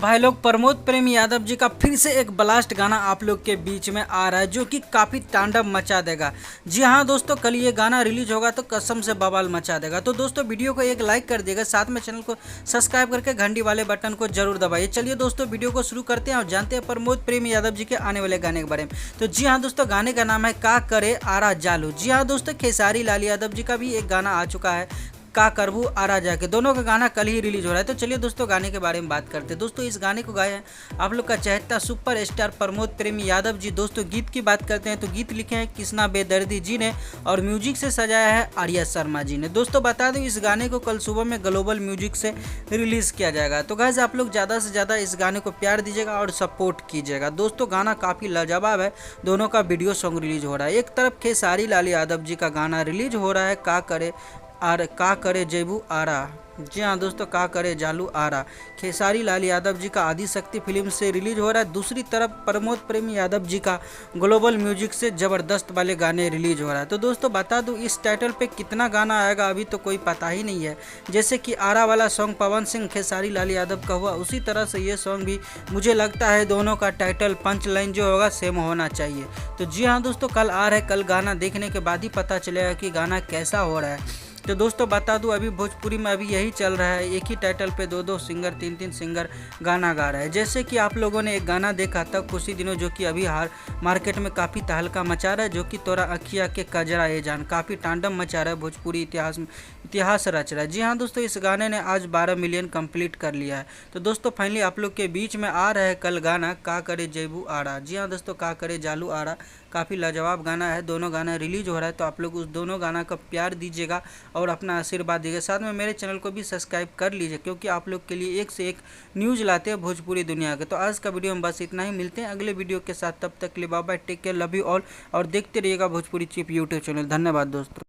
भाई लोग प्रमोद प्रेम यादव जी का फिर से एक ब्लास्ट गाना आप लोग के बीच में आ रहा है जो कि काफ़ी तांडव मचा देगा। जी हाँ दोस्तों, कल ये गाना रिलीज होगा तो कसम से बवाल मचा देगा। तो दोस्तों वीडियो को एक लाइक कर देगा, साथ में चैनल को सब्सक्राइब करके घंटी वाले बटन को जरूर दबाइए। चलिए दोस्तों वीडियो को शुरू करते हैं और जानते हैं प्रमोद प्रेम यादव जी के आने वाले गाने के बारे में। तो जी हाँ दोस्तों, गाने का नाम है का करे आरा जालू। जी हाँ दोस्तों, खेसारी लाल यादव जी का भी एक गाना आ चुका है का करबू आरा जाके। दोनों का गाना कल ही रिलीज हो रहा है। तो चलिए दोस्तों गाने के बारे में बात करते हैं। दोस्तों इस गाने को गाए हैं आप लोग का चहेता सुपर स्टार प्रमोद प्रेम यादव जी। दोस्तों गीत की बात करते हैं तो गीत लिखे हैं कृष्णा बेदर्दी जी ने और म्यूजिक से सजाया है आर्या शर्मा जी ने। दोस्तों बता दूं इस गाने को कल सुबह में ग्लोबल म्यूजिक से रिलीज किया जाएगा। तो गाइस आप लोग ज़्यादा से ज़्यादा इस गाने को प्यार दीजिएगा और सपोर्ट कीजिएगा। दोस्तों गाना काफ़ी लाजवाब है। दोनों का वीडियो सॉन्ग रिलीज हो रहा है। एक तरफ खेसारी लाल यादव जी का गाना रिलीज हो रहा है का करे जेबू आरा। जी हाँ दोस्तों, का करे जालू आरा खेसारी लाल यादव जी का आदि शक्ति फिल्म से रिलीज हो रहा है। दूसरी तरफ प्रमोद प्रेम यादव जी का ग्लोबल म्यूजिक से ज़बरदस्त वाले गाने रिलीज हो रहा है। तो दोस्तों बता दूं इस टाइटल पे कितना गाना आएगा अभी तो कोई पता ही नहीं है। जैसे कि आरा वाला सॉन्ग पवन सिंह खेसारी लाल यादव का हुआ, उसी तरह से ये सॉन्ग भी मुझे लगता है दोनों का टाइटल पंच लाइन जो होगा सेम होना चाहिए। तो जी हाँ दोस्तों, कल आ रहा है, कल गाना देखने के बाद ही पता चलेगा कि गाना कैसा हो रहा है। तो दोस्तों बता दूं अभी भोजपुरी में अभी यही चल रहा है, एक ही टाइटल पे दो दो सिंगर तीन तीन सिंगर गाना गा रहा है। जैसे कि आप लोगों ने एक गाना देखा था कुछ ही दिनों जो कि अभी मार्केट में काफ़ी तहलका मचा रहा है, जो कि तोरा अखिया के कजरा ये जान, काफ़ी तांडव मचा रहा है, भोजपुरी इतिहास रच रहा है। जी हाँ दोस्तों, इस गाने ने आज 12 मिलियन कंप्लीट कर लिया है। तो दोस्तों फाइनली आप लोग के बीच में आ रहा है कल गाना का करे जेबू आरा। जी हाँ दोस्तों, का करे जालू आरा काफ़ी लाजवाब गाना है। दोनों गाना रिलीज हो रहा है तो आप लोग उस दोनों गाना का प्यार दीजिएगा और अपना आशीर्वाद दीजिएगा। साथ में मेरे चैनल को भी सब्सक्राइब कर लीजिए क्योंकि आप लोग के लिए एक से एक न्यूज़ लाते हैं भोजपुरी दुनिया के। तो आज का वीडियो में बस इतना ही, मिलते हैं अगले वीडियो के साथ। तब तक के लिए bye bye, take care, love you all और देखते रहिएगा भोजपुरी चिप यूट्यूब चैनल। धन्यवाद दोस्तों।